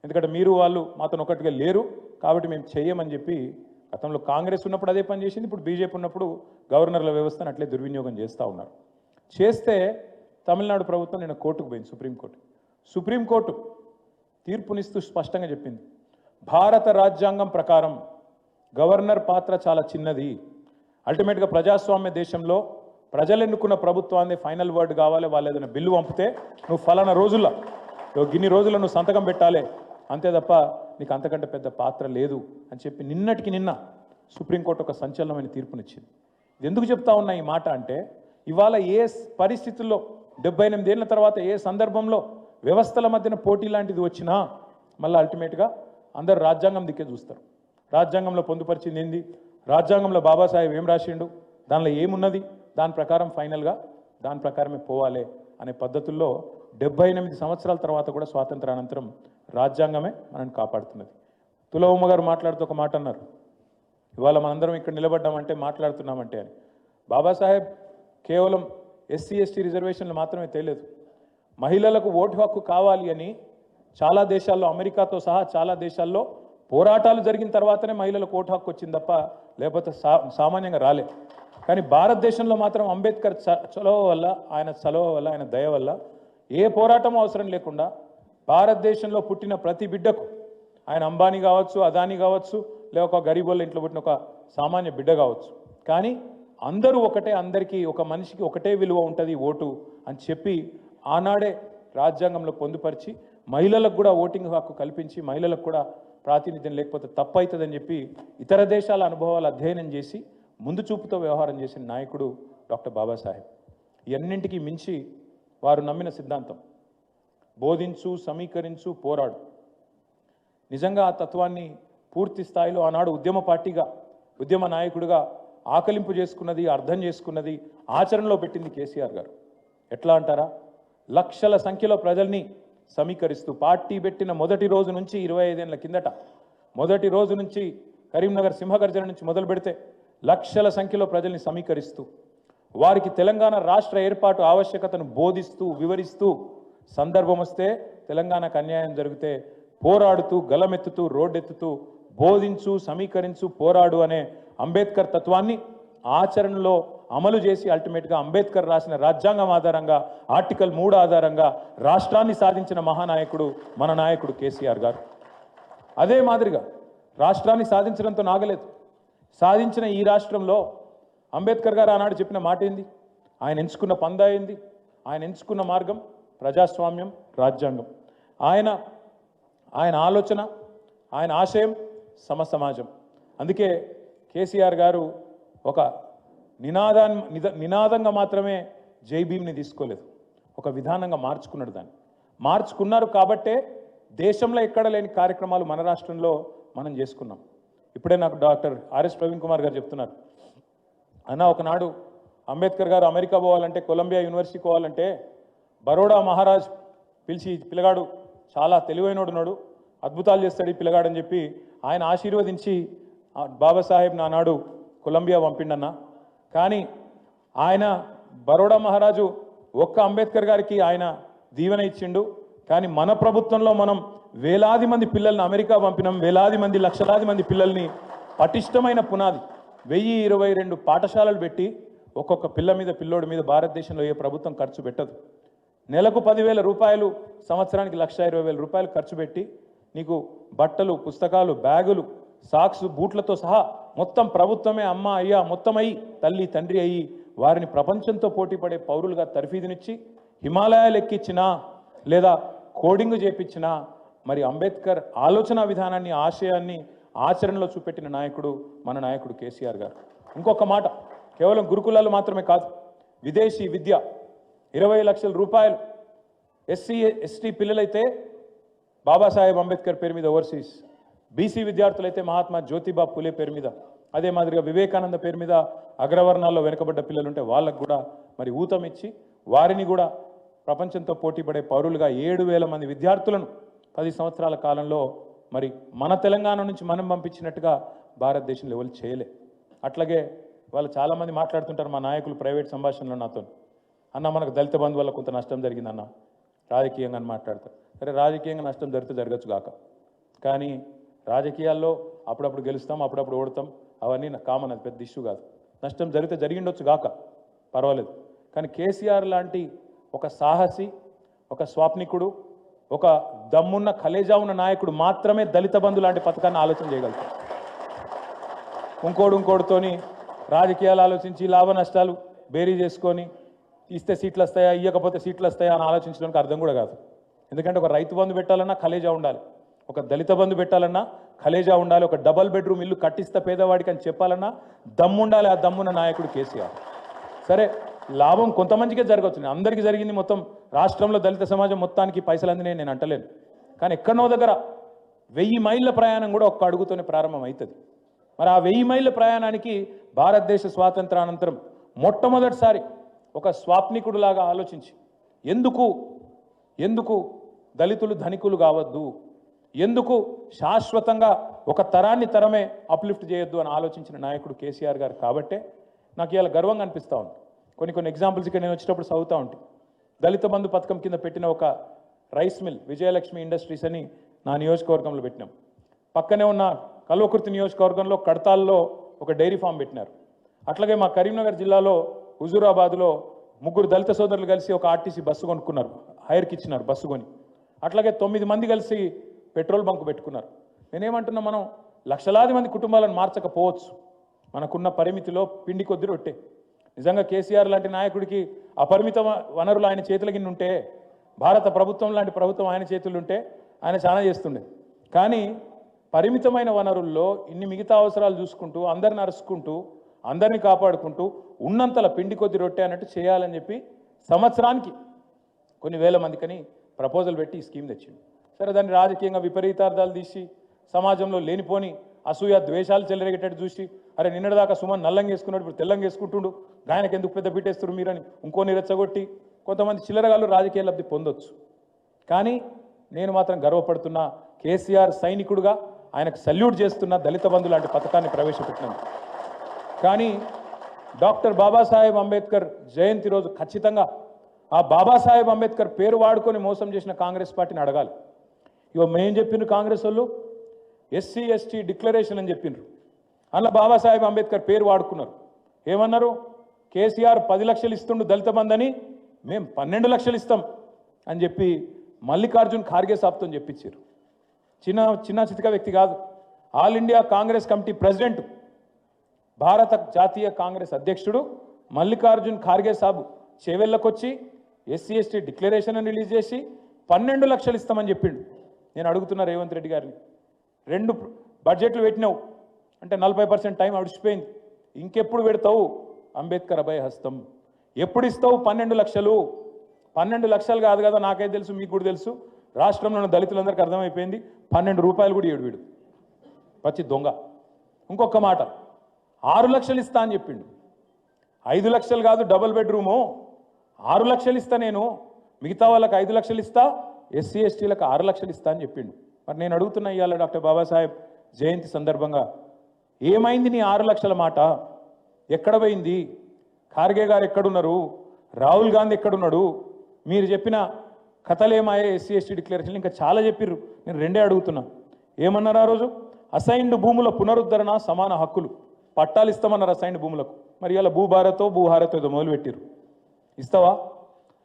ఎందుకంటే మీరు వాళ్ళు మాతో ఒకటిగా లేరు కాబట్టి మేము చెయ్యమని చెప్పి గతంలో కాంగ్రెస్ ఉన్నప్పుడు అదే పని చేసింది. ఇప్పుడు బీజేపీ ఉన్నప్పుడు గవర్నర్ల వ్యవస్థను అట్లే దుర్వినియోగం చేస్తూ ఉన్నారు. చేస్తే తమిళనాడు ప్రభుత్వం నిన్న కోర్టుకు పోయింది, సుప్రీంకోర్టు తీర్పునిస్తూ స్పష్టంగా చెప్పింది, భారత రాజ్యాంగం ప్రకారం గవర్నర్ పాత్ర చాలా చిన్నది. అల్టిమేట్గా ప్రజాస్వామ్య దేశంలో ప్రజలు ఎన్నుకున్న ప్రభుత్వాన్ని ఫైనల్ వర్డ్ కావాలి. వాళ్ళు ఏదైనా బిల్లు పంపితే నువ్వు ఫలానా రోజుల్లో గిన్ని రోజుల్లో నువ్వు సంతకం పెట్టాలి, అంతే తప్ప నీకు అంతకంటే పెద్ద పాత్ర లేదు అని చెప్పి నిన్నటికి నిన్న సుప్రీంకోర్టు ఒక సంచలనమైన తీర్పునిచ్చింది. ఇది ఎందుకు చెప్తా ఉన్నా ఈ మాట అంటే, ఇవాళ ఏ పరిస్థితుల్లో 78 ఏళ్ల తర్వాత ఏ సందర్భంలో వ్యవస్థల మధ్యన పోటీ లాంటిది వచ్చినా మళ్ళీ అల్టిమేట్గా అందరు రాజ్యాంగం దిక్కే చూస్తారు. రాజ్యాంగంలో పొందుపరిచింది ఏంది, రాజ్యాంగంలో బాబాసాహెబ్ ఏం రాసిండు, దానిలో ఏమున్నది, దాని ప్రకారం ఫైనల్గా దాని ప్రకారమే పోవాలి అనే పద్ధతుల్లో 78 సంవత్సరాల తర్వాత కూడా స్వాతంత్రానంతరం రాజ్యాంగమే మనల్ని కాపాడుతున్నది. తులవమ్మ గారు మాట్లాడుతూ ఒక మాట అన్నారు, ఇవాళ మనందరం ఇక్కడ నిలబడ్డామంటే మాట్లాడుతున్నామంటే అని. బాబాసాహెబ్ కేవలం ఎస్సీ ఎస్టీ రిజర్వేషన్లు మాత్రమే తేలేదు, మహిళలకు ఓటు హక్కు కావాలి అని చాలా దేశాల్లో, అమెరికాతో సహా చాలా దేశాల్లో పోరాటాలు జరిగిన తర్వాతనే మహిళలకు ఓటు హక్కు వచ్చింది తప్ప లేకపోతే సామాన్యంగా రాలే. కానీ భారతదేశంలో మాత్రం అంబేద్కర్ చొలవ వల్ల, ఆయన దయ వల్ల ఏ పోరాటం అవసరం లేకుండా భారతదేశంలో పుట్టిన ప్రతి బిడ్డకు, ఆయన అంబానీ కావచ్చు, అదానీ కావచ్చు, లేక ఒక గరీబోళ్ళ ఇంట్లో పుట్టిన ఒక సామాన్య బిడ్డ కావచ్చు, కానీ అందరూ ఒకటే, అందరికీ ఒక మనిషికి ఒకటే విలువ ఉంటుంది ఓటు అని చెప్పి ఆనాడే రాజ్యాంగంలో పొందుపరిచి మహిళలకు కూడా ఓటింగ్ హక్కు కల్పించి మహిళలకు కూడా ప్రాతినిధ్యం లేకపోతే తప్పు అవుతుందని చెప్పి ఇతర దేశాల అనుభవాలు అధ్యయనం చేసి ముందు చూపుతో వ్యవహారం చేసిన నాయకుడు డాక్టర్ బాబాసాహెబ్. ఇవన్నింటికీ మించి వారు నమ్మిన సిద్ధాంతం బోధించు, సమీకరించు, పోరాడు. నిజంగా ఆ తత్వాన్ని పూర్తి స్థాయిలో ఆనాడు ఉద్యమ పార్టీగా, ఉద్యమ నాయకుడిగా ఆకలింపు చేసుకున్నది, అర్థం చేసుకున్నది, ఆచరణలో పెట్టింది కేసీఆర్ గారు. ఎట్లా అంటారా, లక్షల సంఖ్యలో ప్రజల్ని సమీకరిస్తూ పార్టీ పెట్టిన మొదటి రోజు నుంచి 25 ఏళ్ల కిందట మొదటి రోజు నుంచి కరీంనగర్ సింహగర్జన నుంచి మొదలు పెడితే లక్షల సంఖ్యలో ప్రజల్ని సమీకరిస్తూ వారికి తెలంగాణ రాష్ట్ర ఏర్పాటు ఆవశ్యకతను బోధిస్తూ, వివరిస్తూ, సందర్భం వస్తే తెలంగాణకు అన్యాయం జరిగితే పోరాడుతూ, గలమెత్తుతూ, రోడ్డెత్తుతూ బోధించు, సమీకరించు, పోరాడు అనే అంబేద్కర్ తత్వాన్ని ఆచరణలో అమలు చేసి అల్టిమేట్గా అంబేద్కర్ రాసిన రాజ్యాంగం ఆధారంగా ఆర్టికల్ 3 ఆధారంగా రాష్ట్రాన్ని సాధించిన మహానాయకుడు మన నాయకుడు కేసీఆర్ గారు. అదే మాదిరిగా రాష్ట్రాన్ని సాధించడంతో నాగలేదు, సాధించిన ఈ రాష్ట్రంలో అంబేద్కర్ గారు ఆనాడు చెప్పిన మాట ఏంది, ఆయన ఎంచుకున్న పందా ఏంది, ఆయన ఎంచుకున్న మార్గం ప్రజాస్వామ్యం, రాజ్యాంగం. ఆయన ఆలోచన, ఆయన ఆశయం సమసమాజం. అందుకే కేసీఆర్ గారు ఒక నినాదంగా మాత్రమే జై భీమ్ని తీసుకోలేదు, ఒక విధానంగా మార్చుకున్నాడు. దాన్ని మార్చుకున్నారు కాబట్టే దేశంలో ఎక్కడ లేని కార్యక్రమాలు మన రాష్ట్రంలో మనం చేసుకున్నాం. ఇప్పుడే నాకు డాక్టర్ ఆర్ఎస్ ప్రవీణ్ కుమార్ గారు చెప్తున్నారు, అన్న ఒకనాడు అంబేద్కర్ గారు అమెరికా పోవాలంటే, కొలంబియా యూనివర్సిటీ పోవాలంటే బరోడా మహారాజ్ పిలిచి, పిల్లగాడు చాలా తెలివైనడున్నాడు, అద్భుతాలు చేస్తాడు ఈ పిల్లగాడని చెప్పి ఆయన ఆశీర్వదించి బాబాసాహెబ్ నానాడు కొలంబియా పంపిండన్న. కానీ ఆయన బరోడా మహారాజు ఒక్క అంబేద్కర్ గారికి ఆయన దీవెన ఇచ్చిండు. కానీ మన ప్రభుత్వంలో మనం వేలాది మంది పిల్లల్ని అమెరికా పంపినాం, వేలాది మంది, లక్షలాది మంది పిల్లల్ని పటిష్టమైన పునాది 1022 పాఠశాలలు పెట్టి ఒక్కొక్క పిల్లోడి మీద భారతదేశంలో ఏ ప్రభుత్వం ఖర్చు పెట్టదు. నెలకు 10,000 రూపాయలు, సంవత్సరానికి 1,20,000 రూపాయలు ఖర్చు పెట్టి నీకు బట్టలు, పుస్తకాలు, బ్యాగులు, సాక్స్, బూట్లతో సహా మొత్తం ప్రభుత్వమే అమ్మ అయ్యా మొత్తం అయ్యి తల్లి తండ్రి అయ్యి వారిని ప్రపంచంతో పోటీపడే పౌరులుగా తర్ఫీదునిచ్చి హిమాలయాలు ఎక్కించినా లేదా కోడింగ్ చేపించినా మరి అంబేద్కర్ ఆలోచన విధానాన్ని, ఆశయాన్ని ఆచరణలో చూపెట్టిన నాయకుడు మన నాయకుడు కేసీఆర్ గారు. ఇంకొక మాట, కేవలం గురుకులాలు మాత్రమే కాదు, విదేశీ విద్య 20 లక్షల రూపాయలు ఎస్సీ ఎస్టీ పిల్లలైతే బాబాసాహెబ్ అంబేద్కర్ పేరు మీద ఓవర్సీస్, బీసీ విద్యార్థులైతే మహాత్మా జ్యోతిబా పూలే పేరు మీద, అదే మాదిరిగా వివేకానంద పేరు మీద అగ్రవర్ణాల్లో వెనుకబడ్డ పిల్లలు ఉంటే వాళ్ళకు కూడా మరి ఊతం ఇచ్చి వారిని కూడా ప్రపంచంతో పోటీపడే పౌరులుగా 7,000 మంది విద్యార్థులను 10 సంవత్సరాల కాలంలో మరి మన తెలంగాణ నుంచి మనం పంపించినట్టుగా భారతదేశంలో ఎవరు చేయలే. అట్లాగే వాళ్ళు చాలామంది మాట్లాడుతుంటారు, మా నాయకులు ప్రైవేట్ సంభాషణలో నాతో, అన్న మనకు దళిత బంధు వల్ల కొంత నష్టం జరిగిందన్న రాజకీయంగా అని మాట్లాడతారు. సరే, రాజకీయంగా నష్టం జరిగితే జరగచ్చు కాక, కానీ రాజకీయాల్లో అప్పుడప్పుడు గెలుస్తాం, అప్పుడప్పుడు ఓడతాం, అవన్నీ కామన్, అది పెద్ద ఇష్యూ కాదు. నష్టం జరిగితే జరిగిండొచ్చు కాక పర్వాలేదు, కానీ కేసీఆర్ లాంటి ఒక సాహసి, ఒక స్వాప్నికుడు, ఒక దమ్మున్న కలేజా ఉన్న నాయకుడు మాత్రమే దళిత బంధు లాంటి పథకాన్ని ఆలోచన చేయగలుగుతారు. ఇంకోటితోని రాజకీయాలు ఆలోచించి లాభ నష్టాలు బేరీ చేసుకొని ఇస్తే సీట్లు వస్తాయా, ఇవ్వకపోతే సీట్లు వస్తాయా అని ఆలోచించడానికి అర్థం కూడా కాదు. ఎందుకంటే ఒక రైతు బంధు పెట్టాలన్నా కలేజా ఉండాలి, ఒక దళిత బంధు పెట్టాలన్నా కలేజా ఉండాలి, ఒక డబల్ బెడ్రూమ్ ఇల్లు కట్టిస్తా పేదవాడికి అని చెప్పాలన్నా దమ్ముండాలి. ఆ దమ్మున్న నాయకుడు కేసీఆర్. సరే, లాభం కొంతమందికే జరగవచ్చు, అందరికీ జరిగింది మొత్తం రాష్ట్రంలో దళిత సమాజం మొత్తానికి పైసలు అందినాయి నేను అంటలేను, కానీ ఎక్కడనో దగ్గర 1000 మైళ్ళ ప్రయాణం కూడా ఒక్క అడుగుతోనే ప్రారంభం అవుతుంది. మరి ఆ 1000 మైళ్ళ ప్రయాణానికి భారతదేశ స్వాతంత్రానంతరం మొట్టమొదటిసారి ఒక స్వాప్నికుడులాగా ఆలోచించి ఎందుకు దళితులు ధనికులు కావద్దు, ఎందుకు శాశ్వతంగా ఒక తరమే అప్లిఫ్ట్ చేయొద్దు అని ఆలోచించిన నాయకుడు కేసీఆర్ గారు. కాబట్టే నాకు ఇలా గర్వంగా అనిపిస్తూ ఉంది. కొన్ని ఎగ్జాంపుల్స్ ఇక్కడ నేను వచ్చేటప్పుడు చదువుతూ ఉంటాయి. దళిత బంధు పథకం కింద పెట్టిన ఒక రైస్ మిల్ విజయలక్ష్మి ఇండస్ట్రీస్ అని నా నియోజకవర్గంలో పెట్టినాం. పక్కనే ఉన్న కల్వకుర్తి నియోజకవర్గంలో కడతాల్లో ఒక డైరీ ఫామ్ పెట్టినారు. అట్లాగే మా కరీంనగర్ జిల్లాలో హుజూరాబాద్లో 3 దళిత సోదరులు కలిసి ఒక ఆర్టీసీ బస్సు కొనుక్కున్నారు, హైర్కి ఇచ్చినారు బస్సు కొని. అట్లాగే 9 మంది కలిసి పెట్రోల్ బంక్ పెట్టుకున్నారు. నేనేమంటున్నా, మనం లక్షలాది మంది కుటుంబాలను మార్చకపోవచ్చు, మనకున్న పరిమితిలో పిండి కొద్ది రొట్టె. నిజంగా కేసీఆర్ లాంటి నాయకుడికి అపరిమిత వనరులు ఆయన చేతుల కింద ఉంటే, భారత ప్రభుత్వం లాంటి ప్రభుత్వం ఆయన చేతులు ఉంటే ఆయన చాలా చేస్తుండే. కానీ పరిమితమైన వనరుల్లో ఇన్ని మిగతా అవసరాలు చూసుకుంటూ, అందరిని అరుచుకుంటూ, అందరినీ కాపాడుకుంటూ ఉన్నంతల పిండి కొద్ది రొట్టె అన్నట్టు చేయాలని చెప్పి సంవత్సరానికి కొన్ని వేల మందికని ప్రపోజల్ పెట్టి ఈ స్కీమ్ తెచ్చింది. సరే, దాన్ని రాజకీయంగా విపరీతార్థాలు తీసి సమాజంలో లేనిపోని అసూయ ద్వేషాలు చెలరేగేటట్టు చూసి, అరే నిన్నటిదాకా సుమన్ నల్లంగా వేసుకున్నాడు, ఇప్పుడు తెల్లంగా వేసుకుంటుండు, ఆయనకు ఎందుకు పెద్ద పీటేస్తారు మీరని ఇంకోని రెచ్చగొట్టి కొంతమంది చిల్లరగాళ్ళు రాజకీయ లబ్ధి పొందొచ్చు. కానీ నేను మాత్రం గర్వపడుతున్నా, కేసీఆర్ సైనికుడుగా ఆయనకు సల్యూట్ చేస్తున్న దళిత బంధు లాంటి పథకాన్ని ప్రవేశపెట్టినాను. కానీ డాక్టర్ బాబాసాహెబ్ అంబేద్కర్ జయంతి రోజు ఖచ్చితంగా ఆ బాబాసాహెబ్ అంబేద్కర్ పేరు వాడుకొని మోసం చేసిన కాంగ్రెస్ పార్టీని అడగాలి. ఇవ మేము చెప్పిండ్రు, కాంగ్రెస్ వాళ్ళు ఎస్సీ ఎస్టీ డిక్లరేషన్ అని చెప్పిండ్రు, అలా బాబాసాహెబ్ అంబేద్కర్ పేరు వాడుకున్నారు. ఏమన్నారు, కేసీఆర్ 10 లక్షలు ఇస్తుండు దళిత బంధు, మేము 12 లక్షలు ఇస్తాం అని చెప్పి మల్లికార్జున్ ఖార్గే సాబ్తో చెప్పించారు. చిన్న చితిక వ్యక్తి కాదు, all India Congress committee president, భారత జాతీయ కాంగ్రెస్ అధ్యక్షుడు మల్లికార్జున్ ఖార్గే సాబ్ చేవెళ్ళకొచ్చి ఎస్సీ ఎస్టీ డిక్లరేషన్ రిలీజ్ చేసి 12 లక్షలు ఇస్తామని చెప్పిండు. నేను అడుగుతున్నా రేవంత్ రెడ్డి గారిని, 2 బడ్జెట్లు పెట్టినావు అంటే 40% టైం అడిచిపోయింది, ఇంకెప్పుడు పెడతావు అంబేద్కర్ అభయ హస్తం, ఎప్పుడు ఇస్తావు 12 లక్షలు? 12 లక్షలు కాదు కదా, నాకైతే తెలుసు, మీకు కూడా తెలుసు, రాష్ట్రంలో ఉన్న దళితులందరికీ అర్థమైపోయింది, 12 రూపాయలు కూడా ఏడు వీడు పచ్చి దొంగ. ఇంకొక మాట, 6 లక్షలు ఇస్తా అని చెప్పిండు. 5 లక్షలు కాదు డబుల్ బెడ్రూము, 6 లక్షలు ఇస్తా నేను, మిగతా వాళ్ళకి 5 లక్షలు ఇస్తా, ఎస్సీ ఎస్టీలకు 6 లక్షలు ఇస్తా అని చెప్పిండు. మరి నేను అడుగుతున్నా ఇవాళ డాక్టర్ బాబాసాహెబ్ జయంతి సందర్భంగా, ఏమైంది నీ 6 లక్షల మాట? ఎక్కడ పోయింది? ఖార్గే గారు ఎక్కడున్నారు? రాహుల్ గాంధీ ఎక్కడున్నాడు? మీరు చెప్పిన కథలేమాయే ఎస్సీ ఎస్టీ డిక్లరేషన్ ఇంకా చాలా చెప్పిర్రు. నేను 2 అడుగుతున్నా. ఏమన్నారు ఆ రోజు? అసైన్డ్ భూముల పునరుద్ధరణ, సమాన హక్కులు, పట్టాలు ఇస్తామన్నారు అసైన్డ్ భూములకు. మరి ఇలా భూభారతో భూహారతో ఏదో మొదలుపెట్టిరు. ఇస్తావా?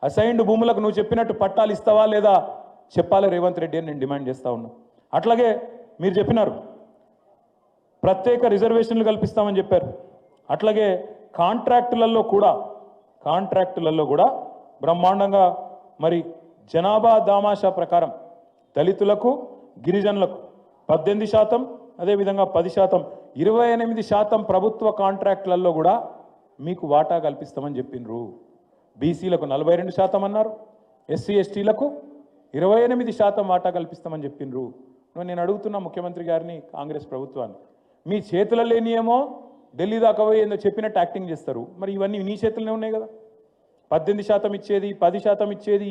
అసైన్డ్ భూములకు నువ్వు చెప్పినట్టు పట్టాలు ఇస్తావా లేదా చెప్పాలి రేవంత్ రెడ్డి అని నేను డిమాండ్ చేస్తా ఉన్నా. అట్లాగే మీరు చెప్పినారు ప్రత్యేక రిజర్వేషన్లు కల్పిస్తామని చెప్పారు. అట్లాగే కాంట్రాక్టులలో కూడా బ్రహ్మాండంగా మరి జనాభా దామాషా ప్రకారం దళితులకు, గిరిజనులకు 18%, అదేవిధంగా 10%, 28% ప్రభుత్వ కాంట్రాక్టులలో కూడా మీకు వాటా కల్పిస్తామని చెప్పిండ్రు. బీసీలకు 42% అన్నారు, ఎస్సీ ఎస్టీలకు 28% వాటా కల్పిస్తామని చెప్పిండ్రు. నేను అడుగుతున్నా ముఖ్యమంత్రి గారిని, కాంగ్రెస్ ప్రభుత్వాన్ని, మీ చేతుల లేనియేమో ఢిల్లీ దాకా పోయి ఏందో చెప్పినట్టు యాక్టింగ్ చేస్తారు. మరి ఇవన్నీ నీ చేతుల్లోనే ఉన్నాయి కదా. 18% ఇచ్చేది, 10% ఇచ్చేది,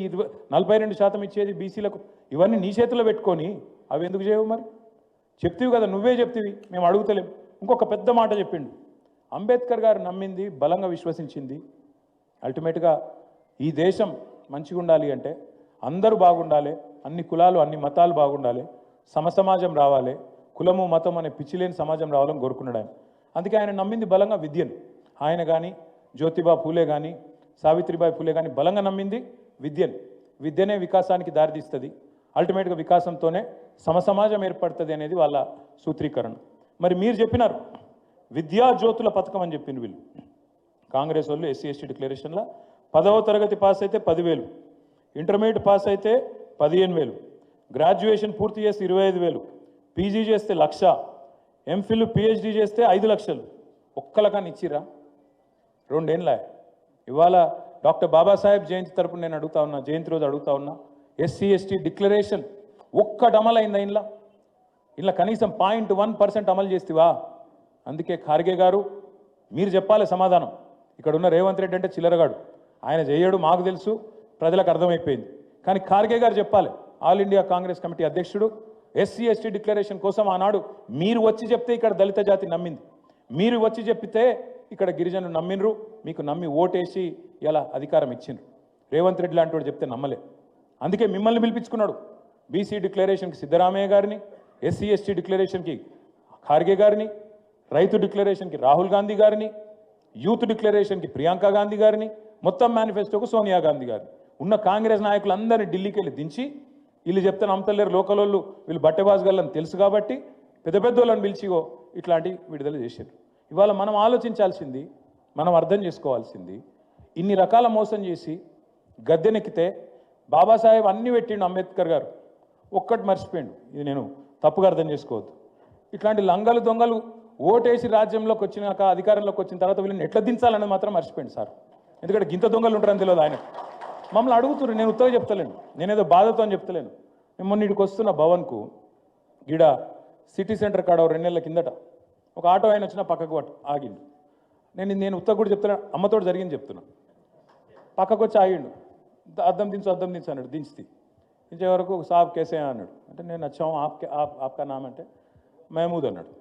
42% ఇచ్చేది బీసీలకు, ఇవన్నీ నీ చేతుల్లో పెట్టుకొని అవి ఎందుకు చేయవు? మరి చెప్తివి కదా, నువ్వే చెప్తివి, మేము అడుగుతలేం. ఇంకొక పెద్ద మాట చెప్పిండు, అంబేద్కర్ గారు నమ్మింది, బలంగా విశ్వసించింది, అల్టిమేట్గా ఈ దేశం మంచిగా ఉండాలి అంటే అందరూ బాగుండాలి, అన్ని కులాలు అన్ని మతాలు బాగుండాలి, సమసమాజం రావాలి, కులము మతం అనే పిచ్చిలేని సమాజం రావాలని కోరుకున్నాడు ఆయన. అందుకే ఆయన నమ్మింది బలంగా విద్యను. ఆయన కానీ జ్యోతిబా పూలే కానీ సావిత్రిబాయి పూలే కానీ బలంగా నమ్మింది విద్యను. విద్యనే వికాసానికి దారితీస్తుంది, అల్టిమేట్గా వికాసంతోనే సమసమాజం ఏర్పడుతుంది అనేది వాళ్ళ సూత్రీకరణ. మరి మీరు చెప్పినారు విద్యా జ్యోతుల పథకం అని చెప్పింది వీళ్ళు కాంగ్రెస్ వాళ్ళు. ఎస్సీ ఎస్టీ డిక్లరేషన్లో 10వ తరగతి పాస్ అయితే 10,000, ఇంటర్మీడియట్ పాస్ అయితే 15,000, గ్రాడ్యుయేషన్ పూర్తి చేస్తే 25,000, పీజీ చేస్తే 1,00,000, ఎంఫిల్ పిహెచ్డి చేస్తే 5 లక్షలు. ఒక్కలకన్నా ఇచ్చిరా? 2 ఏళ్ళ. ఇవాళ డాక్టర్ బాబాసాహెబ్ జయంతి తరపున నేను అడుగుతా ఉన్నా, జయంతి రోజు అడుగుతా ఉన్నా, ఎస్సీ ఎస్టీ డిక్లరేషన్ ఒక్కటి అమలైందా? ఇలా కనీసం 0.1% అమలు చేస్తేవా? అందుకే ఖార్గే గారు మీరు చెప్పాలి సమాధానం. ఇక్కడ ఉన్న రేవంత్ రెడ్డి అంటే చిల్లరగాడు, ఆయన చేయడు, మాకు తెలుసు, ప్రజలకు అర్థమైపోయింది. కానీ ఖార్గే గారు చెప్పాలి, ఆల్ ఇండియా కాంగ్రెస్ కమిటీ అధ్యక్షుడు, ఎస్సీ ఎస్టీ డిక్లరేషన్ కోసం ఆనాడు మీరు వచ్చి చెప్తే ఇక్కడ దళిత జాతి నమ్మింది, మీరు వచ్చి చెప్పితే ఇక్కడ గిరిజనులు నమ్మినరు, మీకు నమ్మి ఓటేసి ఇలా అధికారం ఇచ్చిండ్రు. రేవంత్ రెడ్డి లాంటి వాడు చెప్తే నమ్మలే. అందుకే మిమ్మల్ని పిలిపించుకున్నాడు. బీసీ డిక్లరేషన్కి సిద్ధరామయ్య గారిని, ఎస్సీ ఎస్టీ డిక్లరేషన్కి ఖార్గే గారిని, రైతు డిక్లరేషన్కి రాహుల్ గాంధీ గారిని, యూత్ డిక్లరేషన్కి ప్రియాంక గాంధీ గారిని, మొత్తం మేనిఫెస్టోకు సోనియా గాంధీ గారిని, ఉన్న కాంగ్రెస్ నాయకులందరినీ ఢిల్లీకి వెళ్ళి దించి, వీళ్ళు చెప్తే నమ్మతలేరు లోకల్ వాళ్ళు, వీళ్ళు బట్టెబాజుగాళ్ళని తెలుసు కాబట్టి పెద్ద పెద్ద వాళ్ళని పిలిచిగో ఇట్లాంటి విడుదల చేశారు. ఇవాళ మనం ఆలోచించాల్సింది, మనం అర్థం చేసుకోవాల్సింది, ఇన్ని రకాల మోసం చేసి గద్దెనెక్కితే బాబాసాహెబ్ అన్ని పెట్టిండు అంబేద్కర్ గారు, ఒక్కటి మర్చిపోయిండు. ఇది నేను తప్పుగా అర్థం చేసుకోవద్దు. ఇట్లాంటి లంగలు దొంగలు ఓటేసి రాజ్యంలోకి వచ్చినాక, అధికారంలోకి వచ్చిన తర్వాత వీళ్ళని ఎట్లా దించాలని మాత్రం మర్చిపోయింది సార్. ఎందుకంటే గింత దొంగలు ఉంటారని తెలియదు ఆయన. మమ్మల్ని అడుగుతున్నారు, నేను ఉత్తగా చెప్తలేను, నేనేదో బాధతో అని చెప్తలేను. నేను మొన్న ఇక్కడికి వస్తున్న భవన్కు గిడ సిటీ సెంటర్ కాడ 2 నెలల కిందట ఒక ఆటో ఆయన వచ్చిన పక్కకు ఆగిండు. నేను ఉత్తగా కూడా చెప్తున్నా, అమ్మతోటి జరిగింది చెప్తున్నా. పక్కకు వచ్చి ఆగిండు, అద్దం దించు అన్నాడు. దించే వరకు సాబ్ కేసే అన్నాడు. అంటే నేను వచ్చాము ఆప్కా నామ్ అంటే మహమూద్ అన్నాడు.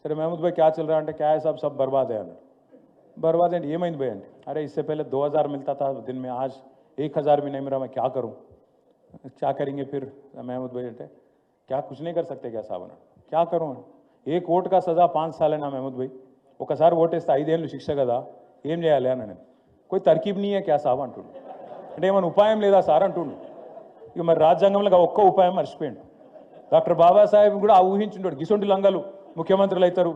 సరే మహమూద్ భాయ్ క్యా చల్ రా అంటే క్యా సాబ్ సబ్ బర్బాద్ అన్నాడు. బర్బాద్ అంటే ఏమైంది భయ్ అంటే, అరే ఇస్సే పहले 2000 मिलता था दिन में, आज 1000 भी नहीं मिला, मैं क्या करूँ, क्या करेंगे फिर महमूद भाई అంటే क्या कुछ नहीं कर सकते क्या साहब అన్నాడు. क्या करूँ, एक ఓట్ का सजा 5 साल है ना महमूद भाई, ఒకసారి ఓటేస్తే 5 ఏళ్ళు శిక్ష కదా, ఏం చేయాలి అన్నాడు. कोई तरकीब नहीं है क्या साहब అంటుండు. అంటే ఏమైనా ఉపాయం లేదా సార్ అంటుండు. ఇక మరి రాజ్యాంగంలో ఒక్క ఉపాయం మర్చిపోయిండు. డాక్టర్ బాబాసాహెబ్ కూడా ఆ ఊహించుంటాడు, గిసొంటి లంగలు ముఖ్యమంత్రులు అవుతారు,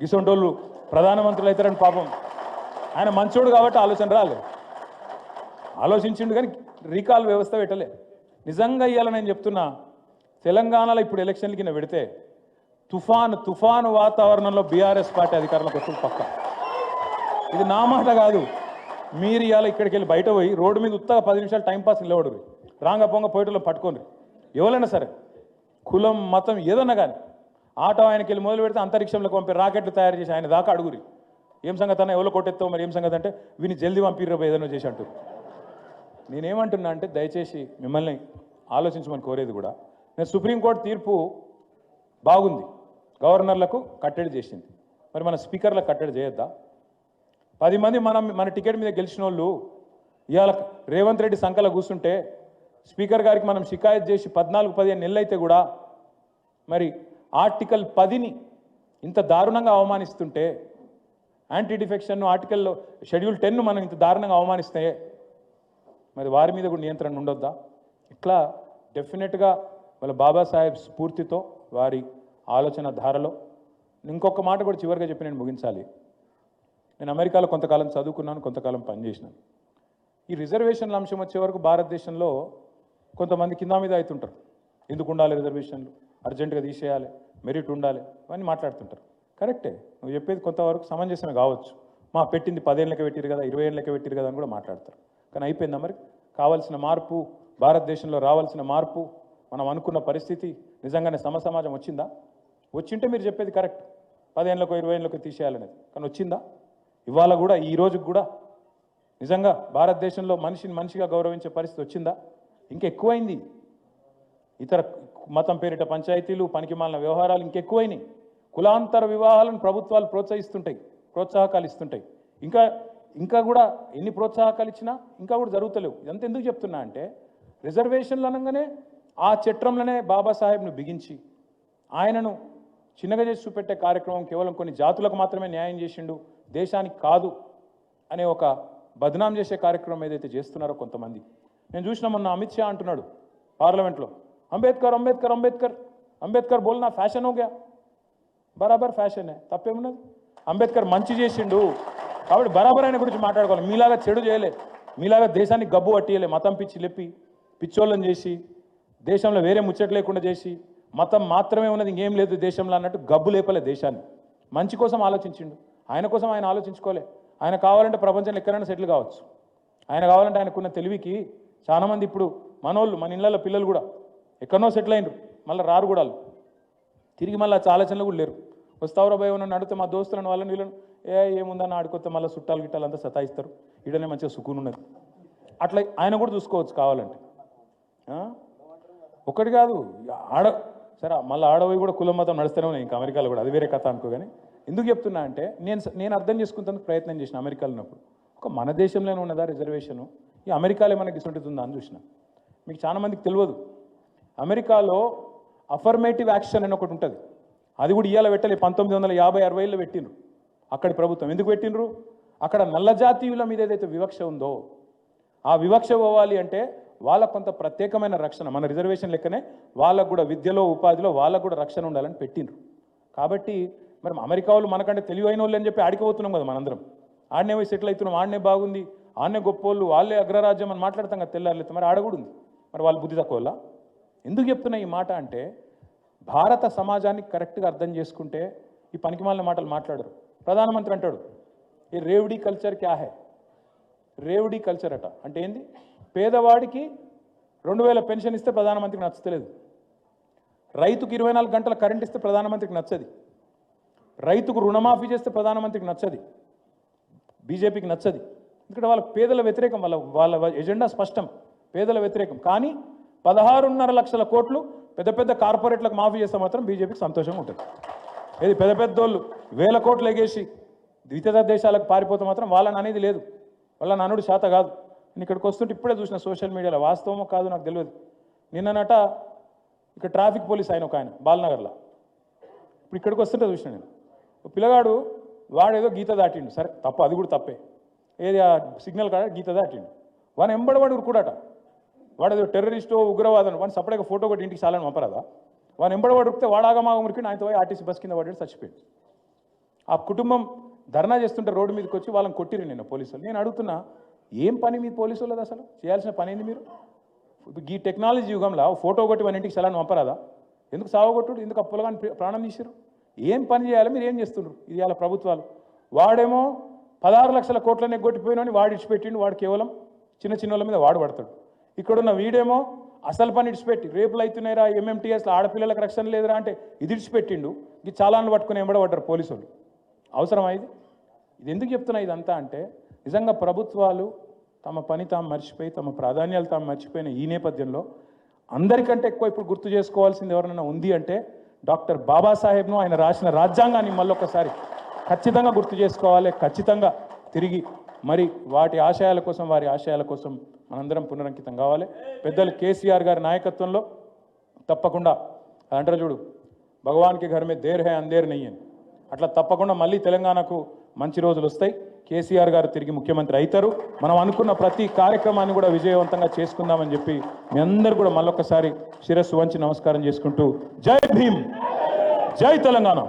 గిసొంటోళ్ళు ప్రధానమంత్రులు అవుతారని. పాపం ఆయన మంచోడు కాబట్టి ఆలోచన రాలే, ఆలోచించిండు కానీ రీకాల్ వ్యవస్థ పెట్టలే. నిజంగా ఇవ్వాలి నేను చెప్తున్నా, తెలంగాణలో ఇప్పుడు ఎలక్షన్ల కింద పెడితే తుఫాను వాతావరణంలో బీఆర్ఎస్ పార్టీ అధికారంలోకి వస్తుంది పక్క. ఇది నా మాట కాదు. మీరు ఇవాళ ఇక్కడికి వెళ్ళి బయట పోయి రోడ్డు మీద ఉత్తగా 10 నిమిషాలు టైంపాస్ నిలబడు, రాంగ పొంగ పోయేటలో పట్టుకోండి, ఎవరైనా సరే కులం మతం ఏదన్నా కానీ, ఆటో ఆయనకి వెళ్ళి మొదలు పెడితే అంతరిక్షంలోకి పంపి రాకెట్లు తయారు చేసి ఆయన దాకా అడుగురి, ఏం సంగతి అన్న, ఎవరో కొట్టెత్తావు మరి ఏం సంగతి అంటే వీని జల్దీ పంపిర్రు ఏదైనా చేసి అంటూ. నేనేమంటున్నా అంటే దయచేసి మిమ్మల్ని ఆలోచించమని కోరేది కూడా, నేను సుప్రీంకోర్టు తీర్పు బాగుంది, గవర్నర్లకు కట్టడి చేసింది, మరి మన స్పీకర్లకు కట్టడి చేయొద్దా? 10 మంది మన టికెట్ మీద గెలిచిన వాళ్ళు ఇవాళ రేవంత్ రెడ్డి సంకల కూర్చుంటే స్పీకర్ గారికి మనం షికాయత్ చేసి 14-15 నెలలు అయితే కూడా మరి ఆర్టికల్ 10ని ఇంత దారుణంగా అవమానిస్తుంటే, యాంటీ డిఫెక్షన్ ఆర్టికల్లో షెడ్యూల్ 10ను మనం ఇంత దారుణంగా అవమానిస్తే మరి వారి మీద కూడా నియంత్రణ ఉండొద్దా? ఇట్లా డెఫినెట్గా వాళ్ళ బాబాసాహెబ్ స్ఫూర్తితో, వారి ఆలోచన ధారలో. ఇంకొక మాట కూడా చివరిగా చెప్పి నేను ముగించాలి. నేను అమెరికాలో కొంతకాలం చదువుకున్నాను, కొంతకాలం పనిచేసినాను. ఈ రిజర్వేషన్ల అంశం వచ్చే వరకు భారతదేశంలో కొంతమంది కింద మీద అవుతుంటారు, ఎందుకు ఉండాలి రిజర్వేషన్లు, అర్జెంటుగా తీసేయాలి, మెరిట్ ఉండాలి, అవన్నీ మాట్లాడుతుంటారు. కరెక్టే, నువ్వు చెప్పేది కొంతవరకు సమంజసమే కావచ్చు. పెట్టింది 10 ఏళ్ళకి పెట్టిరు కదా, 20 ఏళ్ళకి పెట్టిరు కదా అని కూడా మాట్లాడతారు. కానీ అయిపోయిందా మరి? కావాల్సిన మార్పు భారతదేశంలో రావాల్సిన మార్పు, మనం అనుకున్న పరిస్థితి నిజంగానే సమాజం వచ్చిందా? వచ్చింటే మీరు చెప్పేది కరెక్ట్, 10 ఏళ్ళకో 20 ఏళ్ళకో తీసేయాలనేది. కానీ వచ్చిందా? ఇవాళ కూడా ఈ రోజుకి కూడా నిజంగా భారతదేశంలో మనిషిని మనిషిగా గౌరవించే పరిస్థితి వచ్చిందా? ఇంకా ఎక్కువైంది. ఇతర మతం పేరిట పంచాయతీలు, పనికిమాలిన వ్యవహారాలు ఇంకెక్కువైనాయి. కులాంతర వివాహాలను ప్రభుత్వాలు ప్రోత్సాహకాలు ఇస్తుంటాయి. ఇంకా కూడా ఎన్ని ప్రోత్సాహకాలు ఇచ్చినా ఇంకా కూడా జరుగుతలేవు. ఇదంతా ఎందుకు చెప్తున్నా అంటే, రిజర్వేషన్లు అనగానే ఆ చట్రంలోనే బాబాసాహెబ్ను బిగించి ఆయనను చిన్నగా చేసి చూపెట్టే కార్యక్రమం కేవలం కొన్ని జాతులకు మాత్రమే న్యాయం చేసిండు, దేశానికి కాదు అనే ఒక బదనాం చేసే కార్యక్రమం ఏదైతే చేస్తున్నారో కొంతమంది. నేను చూసిన మొన్న అమిత్ షా అంటున్నాడు పార్లమెంట్లో, అంబేద్కర్ అంబేద్కర్ అంబేద్కర్ అంబేద్కర్ బోల్నా ఫ్యాషన్ హోగా. బరాబర్ ఫ్యాషనే, తప్పేమున్నది? అంబేద్కర్ మంచి చేసిండు కాబట్టి బరాబర్ ఆయన గురించి మాట్లాడుకోవాలి. మీలాగా చెడు చేయలే, మీలాగా దేశానికి గబ్బు పట్టియలే, మతం పిచ్చి లేపి పిచ్చోళ్ళని చేసి దేశంలో వేరే ముచ్చట లేకుండా చేసి మతం మాత్రమే ఉన్నది ఇంకేం లేదు దేశంలో అన్నట్టు గబ్బు లేపలే దేశాన్ని. మంచి కోసం ఆలోచించిండు. ఆయన కోసం ఆయన ఆలోచించుకోలే. ఆయన కావాలంటే ప్రపంచంలో ఎక్కడైనా సెటిల్ కావచ్చు. ఆయన కావాలంటే ఆయనకున్న తెలివికి చాలామంది ఇప్పుడు మనోళ్ళు, మన ఇళ్ళ పిల్లలు కూడా ఎక్కడనో సెటిల్ అయినరు, మళ్ళీ రారు కూడా తిరిగి మళ్ళీ ఆలోచనలు కూడా లేరు. వస్తావురా భయ నన్ను అడిగితే మా దోస్తులను వాళ్ళని వీళ్ళను ఏముందని ఆడుకొస్తే మళ్ళీ చుట్టాలు గిట్టాలు అంతా సతాయిస్తారు, ఈడనే మంచిగా సుకూన్ ఉన్నది. అట్లా ఆయన కూడా చూసుకోవచ్చు కావాలంటే. ఒకటి కాదు సరే మళ్ళీ ఆడవి కూడా కులం మతం నడుస్తూనే ఉన్నాయి ఇంకా అమెరికాలో కూడా, అది వేరే కథ అనుకో. కానీ ఎందుకు చెప్తున్నా అంటే నేను అర్థం చేసుకుంటానికి ప్రయత్నం చేసిన అమెరికాలో ఉన్నప్పుడు. ఒక మన దేశంలోనే ఉన్నదా రిజర్వేషను, ఈ అమెరికాలో మనకి ఇస్తుంటుందా అని చూసిన. మీకు చాలా మందికి తెలియదు, అమెరికాలో అఫర్మేటివ్ యాక్షన్ అని ఒకటి ఉంటుంది. అది కూడా ఇవాళ పెట్టలే, 1950-60లో పెట్టిండ్రు అక్కడి ప్రభుత్వం. ఎందుకు పెట్టిండ్రు? అక్కడ నల్ల జాతీయుల మీద ఏదైతే వివక్ష ఉందో ఆ వివక్ష పోవాలి అంటే వాళ్ళకు కొంత ప్రత్యేకమైన రక్షణ, మన రిజర్వేషన్ లెక్కనే వాళ్ళకు కూడా విద్యలో ఉపాధిలో వాళ్ళకు కూడా రక్షణ ఉండాలని పెట్టిండ్రు. కాబట్టి మరి అమెరికా వాళ్ళు మనకంటే తెలివైన వాళ్ళు అని చెప్పి ఆడిపోతున్నాం కదా మనందరం. ఆడనే పోయి సెటిల్ అవుతున్నాం, ఆడనే బాగుంది, ఆడనే గొప్ప వాళ్ళు, వాళ్ళే అగ్రరాజ్యం అని మాట్లాడతాం కదా తెల్లారులైతే. మరి ఆడకూడదు, మరి వాళ్ళు బుద్ధి తక్కువ వాళ్ళ? ఎందుకు చెప్తున్నా ఈ మాట అంటే, భారత సమాజాన్ని కరెక్ట్గా అర్థం చేసుకుంటే ఈ పనికిమాలిన మాటలు మాట్లాడరు. ప్రధానమంత్రి అంటాడు, ఈ రేవడీ కల్చర్ క్యా హై? రేవడీ కల్చర్ అట అంటే ఏంది? పేదవాడికి 2000 పెన్షన్ ఇస్తే ప్రధానమంత్రికి నచ్చలేదు, రైతుకు 24 గంటల కరెంట్ ఇస్తే ప్రధానమంత్రికి నచ్చది, రైతుకు రుణమాఫీ చేస్తే ప్రధానమంత్రికి నచ్చది, బీజేపీకి నచ్చది. ఇక్కడ వాళ్ళ పేదల వ్యతిరేకం, వాళ్ళ ఎజెండా స్పష్టం, పేదల వ్యతిరేకం. కానీ 16.5 లక్షల కోట్లు పెద్ద పెద్ద కార్పొరేట్లకు మాఫీ చేస్తే మాత్రం బీజేపీకి సంతోషంగా ఉంటుంది. ఏది పెద్ద పెద్దోళ్ళు 1000 కోట్లు ఎగేసి ద్వితీయ దేశాలకు పారిపోతే మాత్రం వాళ్ళని అనేది లేదు, వాళ్ళని అనుడు శాత కాదు. నేను ఇక్కడికి వస్తుంటే ఇప్పుడే చూసిన సోషల్ మీడియాలో, వాస్తవమో కాదు నాకు తెలియదు, నిన్ననట ఇక్కడ ట్రాఫిక్ పోలీస్ ఆయన ఒక ఆయన బాలనగర్లో, ఇప్పుడు ఇక్కడికి వస్తుంటే చూసిన నేను, పిల్లగాడు వాడేదో గీత దాటిండు, సరే తప్ప, అది కూడా తప్పే, ఏది ఆ సిగ్నల్ కాడ గీత దాటిండు, వాడు ఎంబడవాడు ఉరుకుడట, వాడేదో టెర్రరిస్టో ఉగ్రవాదం, వాడిని సపరేట్గా ఫోటో కొట్టి ఇంటికి చాలని పంపరాదా? వాడు ఎంబడవాడు ఉరికితే వాడాగమాగం ఉరికిండు, ఆయనతో పోయి ఆర్టీసీ బస్ కింద పడ్డాడు, చచ్చిపోయాడు. ఆ కుటుంబం ధర్నా చేస్తుంటే రోడ్డు మీదకి వచ్చి వాళ్ళని కొట్టిరు నిన్న పోలీసులు. నేను అడుగుతున్నా, ఏం పని మీ పోలీసు వాళ్ళది అసలు? చేయాల్సిన పని ఏంది మీరు? ఈ టెక్నాలజీ యుగంలో ఫోటో కొట్టి మన ఇంటికి చలాన్ని పంపరాదా? ఎందుకు సావగొట్టుడు, ఎందుకు అప్పులుగాని ప్రాణం తీసిరు? ఏం పని చేయాలి, మీరు ఏం చేస్తున్నారు? ఇది వాళ్ళ ప్రభుత్వాలు. వాడేమో 16 లక్షల కోట్లనే కొట్టిపోయినని వాడు ఇడిచిపెట్టిండు, వాడు కేవలం చిన్న చిన్న వాళ్ళ మీద వాడు పడతాడు. ఇక్కడున్న వీడేమో అసలు పని ఇడిచిపెట్టి, రేపులు అవుతున్నాయిరా, ఎంఎంటీఎస్లో ఆడపిల్లలకు రక్షణ లేదురా అంటే ఇది ఇడిచిపెట్టిండు, ఇది చాలాను పట్టుకుని ఎంబడబడ్డారు పోలీసు వాళ్ళు. అవసరమా ఇది? ఇది ఎందుకు చెప్తున్నా ఇదంతా అంటే, నిజంగా ప్రభుత్వాలు తమ పని తాము మర్చిపోయి, తమ ప్రాధాన్యాలు తాము మర్చిపోయిన ఈ నేపథ్యంలో అందరికంటే ఎక్కువ ఇప్పుడు గుర్తు చేసుకోవాల్సింది ఎవరైనా ఉంది అంటే డాక్టర్ బాబాసాహెబ్ను, ఆయన రాసిన రాజ్యాంగాన్ని మళ్ళొకసారి ఖచ్చితంగా గుర్తు చేసుకోవాలి. ఖచ్చితంగా తిరిగి మరి వాటి ఆశయాల కోసం, వారి ఆశయాల కోసం మనందరం పునరంకితం కావాలి. పెద్దలు కేసీఆర్ గారి నాయకత్వంలో తప్పకుండా అంటారు చూడు, భగవాన్కి ఘర్ మే దేర్ హై అందేర్ నయ్యి అని, అట్లా తప్పకుండా మళ్ళీ తెలంగాణకు మంచి రోజులు వస్తాయి. కేసీఆర్ గారు తిరిగి ముఖ్యమంత్రి అవుతారు. మనం అనుకున్న ప్రతి కార్యక్రమాన్ని కూడా విజయవంతంగా చేసుకుందామని చెప్పి మీ అందరూ కూడా మళ్ళొకసారి శిరస్సు వంచి నమస్కారం చేసుకుంటూ, జై భీమ్, జై తెలంగాణ.